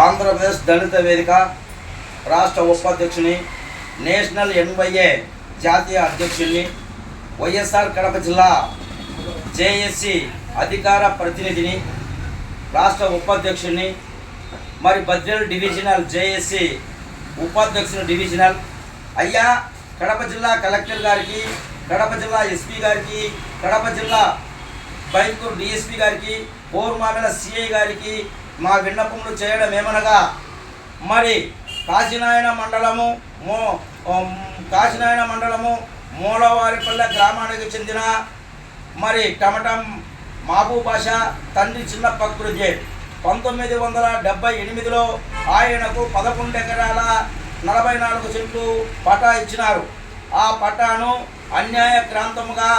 ఆంధ్రప్రదేశ్ దళిత వేదిక రాష్ట్ర ఉపాధ్యక్షుని, నేషనల్ ఎన్వైఏ జాతీయ అధ్యక్షుడిని, వైఎస్ఆర్ కడప జిల్లా జేఏసీ అధికార ప్రతినిధిని, రాష్ట్ర ఉపాధ్యక్షుడిని, మరి బద్వేల్ డివిజనల్ జేఏసీ ఉపాధ్యక్షుని డివిజనల్ అయ్యా కడప జిల్లా కలెక్టర్ గారికి, కడప జిల్లా ఎస్పీ గారికి, కడప జిల్లా బైందూరు డిఎస్పీ గారికి, పోర్మామిల సిఐ గారికి మా విన్నపములు చేయడం ఏమనగా, మరి కాశీనాయన మండలము మూలవారిపల్లె గ్రామానికి చెందిన మరి టమటం మహబూబ్ బాషా తండ్రి చిన్నప్ప గురుజీ 1978లో ఆయనకు 11 ఎకరాల 44 సెంట్లు పటా ఇచ్చినారు. ఆ పటాను అన్యాయక్రాంతముగా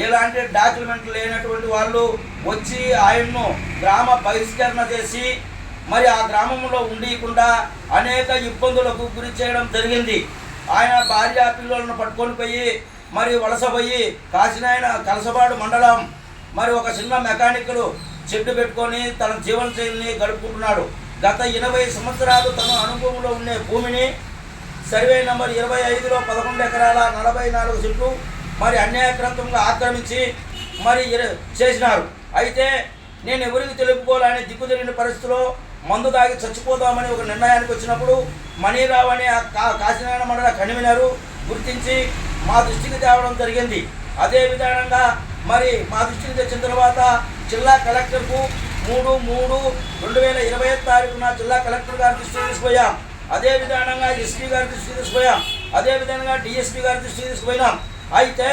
ఎలాంటి డాక్యుమెంట్లు లేనటువంటి వాళ్ళు వచ్చి ఆయన్ను గ్రామ బహిష్కరణ చేసి మరి ఆ గ్రామంలో ఉండకుండా అనేక ఇబ్బందులకు గురి చేయడం జరిగింది. ఆయన భార్య పిల్లలను పట్టుకొని పోయి మరి వలసపోయి కాశీనాయన కలసబాడు మండలం మరి ఒక చిన్న మెకానికల్ చెట్టు పెట్టుకొని తన జీవన శైలిని గడుపుకుంటున్నాడు. గత 20 సంవత్సరాలు తన అనుభవంలో ఉండే భూమిని సర్వే నంబర్ 25లో 11 ఎకరాల 44 సెంట్లు మరి అన్యాయక్రాంతంగా ఆక్రమించి మరి చేసినారు. అయితే నేను ఎవరికి తెలుపుకోవాలని దిక్కుదెరిగిన పరిస్థితిలో మందు తాగి చచ్చిపోదామని ఒక నిర్ణయానికి వచ్చినప్పుడు మణిరావు అనే కాశీనాయన మండల కన్వీనరు గుర్తించి మా దృష్టికి తేవడం జరిగింది. అదే విధానంగా మరి మా దృష్టికి తెచ్చిన తర్వాత జిల్లా కలెక్టర్కు 3/3/2021 జిల్లా కలెక్టర్ గారి దృష్టికి తీసుకుపోయాం. అదే విధానంగా ఎస్పీ గారి దృష్టికి తీసుకుపోయాం. అదే విధంగా డిఎస్పీ గారి దృష్టికి తీసుకుపోయినాం. అయితే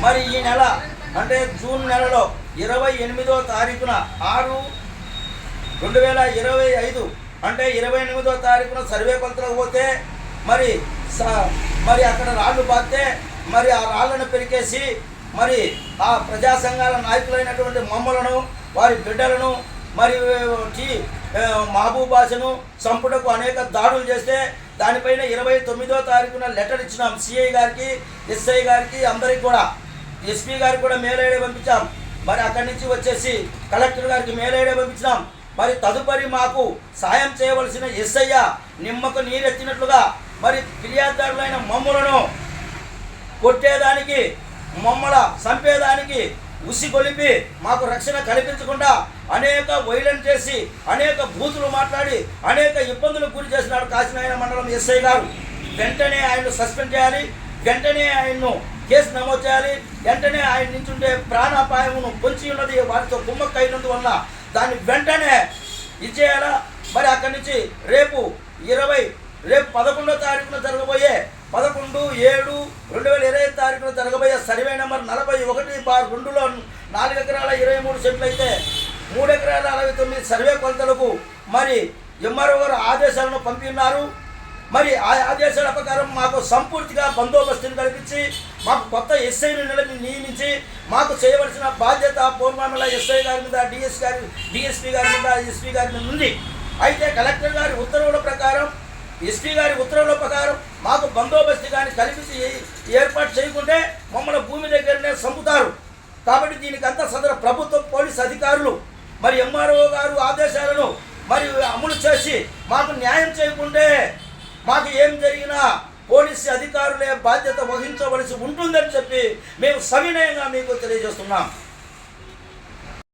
మరి ఈ నెల అంటే జూన్ నెలలో 28వ తారీఖున 6/2025 అంటే 28వ తారీఖున సర్వే కొలతలకు పోతే మరి అక్కడ రాళ్ళు పాతే మరి ఆ రాళ్లను పెరికేసి మరి ఆ ప్రజా సంఘాల నాయకులైనటువంటి మమ్మలను వారి బిడ్డలను మరి మహబూబ్ బాషను చంపుటకు అనేక దాడులు చేస్తే దానిపైన 29వ తారీఖున లెటర్ ఇచ్చినాం. సిఐ గారికి, ఎస్ఐ గారికి, అందరికి కూడా, ఎస్పీ గారికి కూడా మెయిల్ ఐడి పంపించాం. మరి అక్కడి నుంచి వచ్చేసి కలెక్టర్ గారికి మెయిల్ ఐడి పంపించినాం. మరి తదుపరి మాకు సాయం చేయవలసిన ఎస్ఐ నిమ్మకు నీరెత్తినట్లుగా మరి ఫిర్యాదుదారులైన మమ్మలను కొట్టేదానికి, మమ్మల చంపేదానికి ఉసిగొలిపి మాకు రక్షణ కల్పించకుండా అనేక వైలెంట్ చేసి అనేక బూతులు మాట్లాడి అనేక ఇబ్బందులకు గురి చేసినాడు కాశీనాయన మండలం ఎస్ఐ గారు. వెంటనే ఆయన్ను సస్పెండ్ చేయాలి, వెంటనే ఆయన్ను కేసు నమోదు చేయాలి, వెంటనే ఆయన నుంచి ఉండే ప్రాణాపాయమును పొంచి ఉన్నది వారితో కుమ్మక్క అయినందువల్ల దాన్ని వెంటనే ఇచ్చేయాలా. మరి అక్కడి నుంచి రేపు 11వ తారీఖున జరగబోయే 11/7/2025 తారీఖున జరగబోయే సర్వే నెంబర్ 41/2లో 4 ఎకరాల 23 సెంట్లు అయితే 3 ఎకరాల 69 సర్వే కొలతలకు మరి ఎంఆర్ఓ గారు ఆదేశాలను పంపిన్నారు. మరి ఆ ఆదేశాల ప్రకారం మాకు సంపూర్తిగా బందోబస్తుని కల్పించి మాకు కొత్త ఎస్ఐని నియమించి మాకు చేయవలసిన బాధ్యత పూర్వమిల ఎస్ఐ గారి మీద, డిఎస్పీ గారి మీద, ఎస్పీ గారి మీద ఉంది. అయితే కలెక్టర్ గారి ఉత్తర్వుల ప్రకారం, ఎస్పీ గారి ఉత్తర్వుల ప్రకారం మాకు బందోబస్తు కానీ కల్పించి ఏర్పాటు చేయకుంటే మమ్మల్ని భూమి దగ్గరనే చంపుతారు. కాబట్టి దీనికంతా సదరు ప్రభుత్వ పోలీస్ అధికారులు మరి ఎంఆర్ఓ గారు ఆదేశాలను మరి అమలు చేసి మాకు న్యాయం చేయకుంటే మాకు ఏం జరిగినా పోలీసు అధికారులే బాధ్యత వహించవలసి ఉంటుందని చెప్పి మేము సవినయంగా మీకు తెలియజేస్తున్నాం.